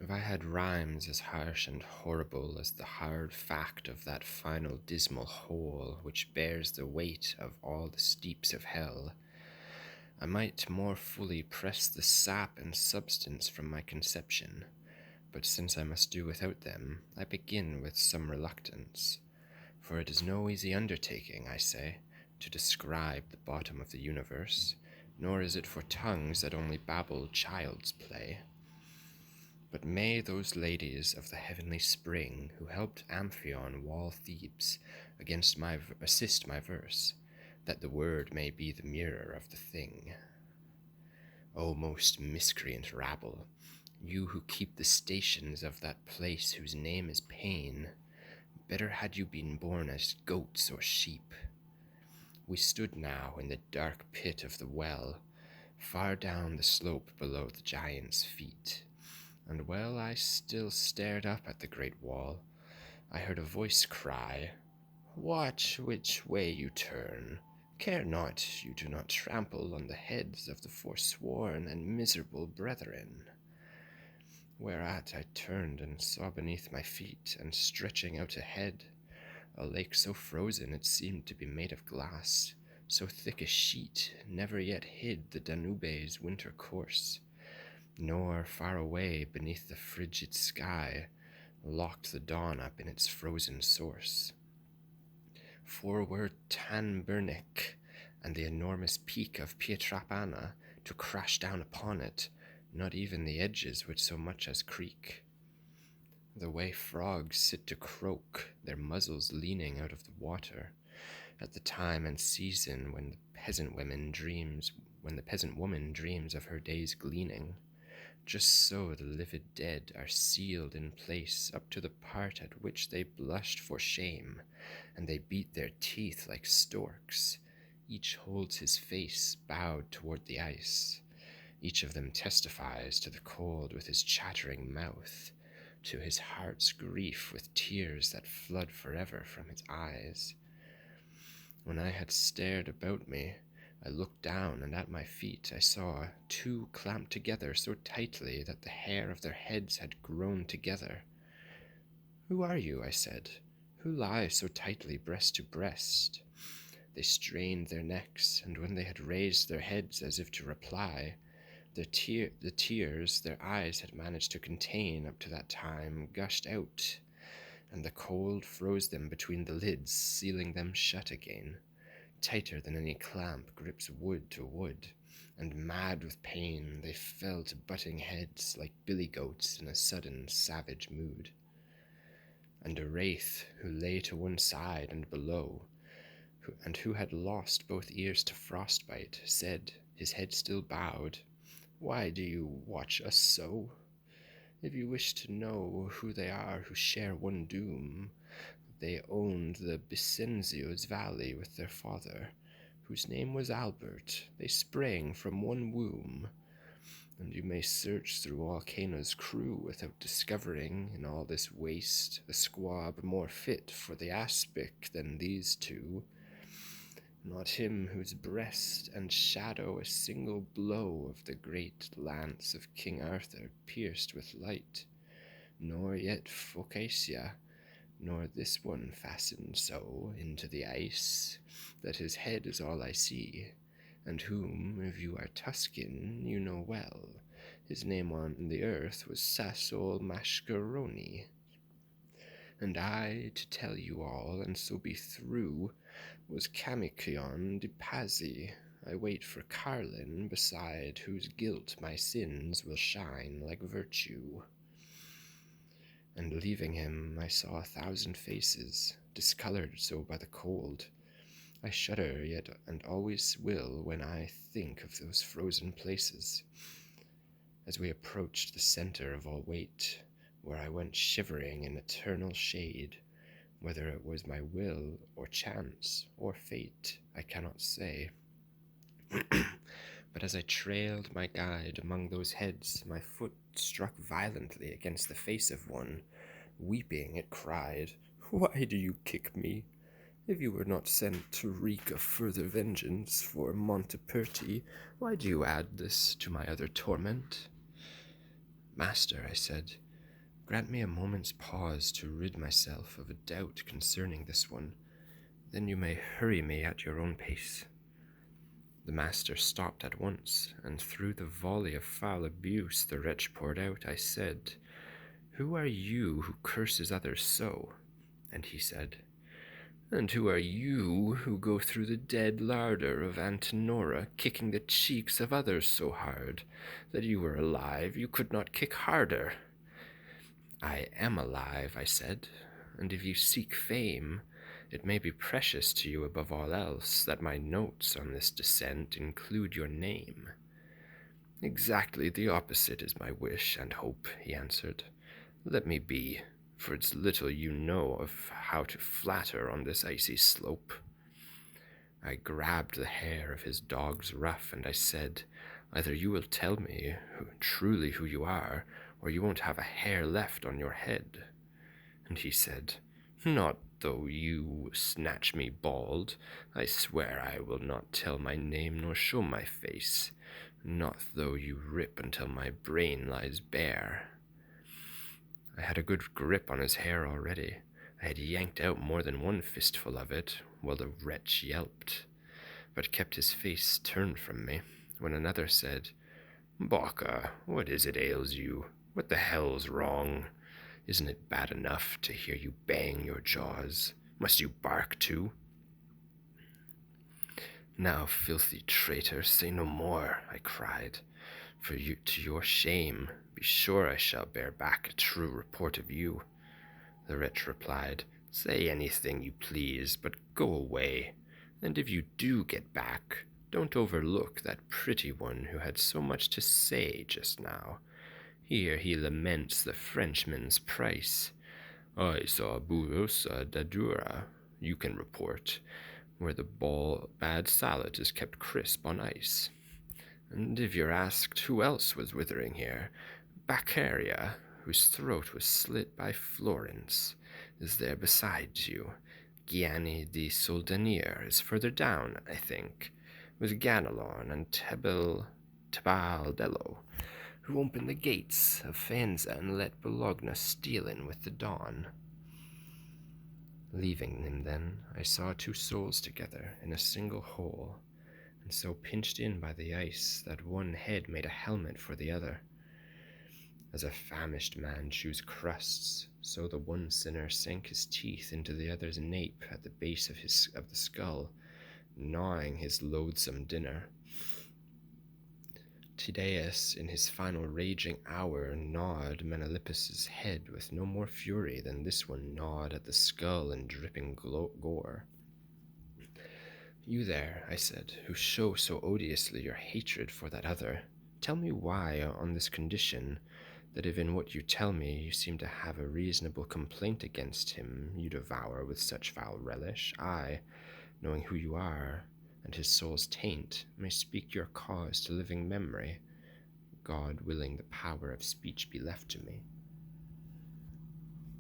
If I had rhymes as harsh and horrible as the hard fact of that final dismal hole which bears the weight of all the steeps of hell, I might more fully press the sap and substance from my conception, but since I must do without them, I begin with some reluctance. For it is no easy undertaking, I say, to describe the bottom of the universe, nor is it for tongues that only babble child's play. But may those ladies of the heavenly spring who helped Amphion wall Thebes assist my verse, that the word may be the mirror of the thing. O most miscreant rabble, you who keep the stations of that place whose name is pain, better had you been born as goats or sheep. We stood now in the dark pit of the well, far down the slope below the giant's feet, and while I still stared up at the great wall, I heard a voice cry, "Watch which way you turn. Care not you do not trample on the heads of the forsworn and miserable brethren." Whereat I turned and saw beneath my feet, and stretching out ahead, a lake so frozen it seemed to be made of glass, so thick a sheet never yet hid the Danube's winter course, nor far away beneath the frigid sky locked the dawn up in its frozen source. For were Tanbernic and the enormous peak of Pietrapana to crash down upon it, not even the edges would so much as creak. The way frogs sit to croak, their muzzles leaning out of the water, at the time and season when the peasant woman dreams of her day's gleaning, just so the livid dead are sealed in place up to the part at which they blushed for shame, and they beat their teeth like storks. Each holds his face bowed toward the ice. Each of them testifies to the cold with his chattering mouth, to his heart's grief with tears that flood forever from his eyes. When I had stared about me, I looked down, and at my feet I saw two clamped together so tightly that the hair of their heads had grown together. "Who are you?" I said. "Who lie so tightly breast to breast?" They strained their necks, and when they had raised their heads as if to reply, the tears their eyes had managed to contain up to that time gushed out, and the cold froze them between the lids, sealing them shut again, tighter than any clamp grips wood to wood, and mad with pain they fell to butting heads like billy goats in a sudden savage mood. And a wraith who lay to one side and below, and who had lost both ears to frostbite, said, his head still bowed, "Why do you watch us so? If you wish to know who they are who share one doom, they owned the Bicenzio's valley with their father, whose name was Albert. They sprang from one womb, and you may search through all Cana's crew without discovering in all this waste a squab more fit for the aspic than these two. Not him whose breast and shadow a single blow of the great lance of King Arthur pierced with light, nor yet Phocacia, nor this one fastened so into the ice that his head is all I see, and whom, if you are Tuscan, you know well. His name on the earth was Sassol Mascaroni. And I, to tell you all, and so be through, was Camicion de Pazzi. I wait for Carlin, beside whose guilt my sins will shine like virtue. And leaving him, I saw 1,000 faces, discolored so by the cold. I shudder yet, and always will, when I think of those frozen places. As we approached the center of all weight, where I went shivering in eternal shade, whether it was my will, or chance, or fate, I cannot say. But as I trailed my guide among those heads, my foot struck violently against the face of one. Weeping, it cried, "Why do you kick me? If you were not sent to wreak a further vengeance for Monteperti, why do you add this to my other torment?" "Master," I said, Grant me a moment's pause to rid myself of a doubt concerning this one. Then you may hurry me at your own pace. The master stopped at once, and through the volley of foul abuse the wretch poured out, I said, "Who are you who curses others so?" And he said, "And who are you who go through the dead larder of Antenora, kicking the cheeks of others so hard that you were alive you could not kick harder?" "I am alive," I said, "and if you seek fame, it may be precious to you above all else that my notes on this descent include your name." "Exactly the opposite is my wish and hope," he answered. "Let me be, for it's little you know of how to flatter on this icy slope." I grabbed the hair of his dog's ruff, and I said, "Either you will tell me truly who you are, or you won't have a hair left on your head." And he said, "Not though you snatch me bald. I swear I will not tell my name nor show my face. Not though you rip until my brain lies bare." I had a good grip on his hair already. I had yanked out more than one fistful of it, while the wretch yelped, but kept his face turned from me, when another said, "Baka, what is it ails you? What the hell's wrong? Isn't it bad enough to hear you bang your jaws? Must you bark too?" "Now, filthy traitor, say no more," I cried, "for you, to your shame, be sure I shall bear back a true report of you." The wretch replied, "Say anything you please, but go away. And if you do get back, don't overlook that pretty one who had so much to say just now. Here he laments the Frenchman's price. I saw Burosa d'Adura, you can report, where the bad salad is kept crisp on ice. And if you're asked who else was withering here, Baccaria, whose throat was slit by Florence, is there besides you. Gianni di Soldanier is further down, I think, with Ganelon and Tebaldello, who opened the gates of Faenza and let Bologna steal in with the dawn." Leaving him then, I saw two souls together in a single hole, and so pinched in by the ice that one head made a helmet for the other. As a famished man chews crusts, so the one sinner sank his teeth into the other's nape at the base of the skull, gnawing his loathsome dinner. Tydeus, in his final raging hour, gnawed Menalippus's head with no more fury than this one gnawed at the skull in dripping gore. "You there," I said, "who show so odiously your hatred for that other, tell me why, on this condition, that if in what you tell me you seem to have a reasonable complaint against him you devour with such foul relish, I, knowing who you are, and his soul's taint, may speak your cause to living memory, God willing the power of speech be left to me."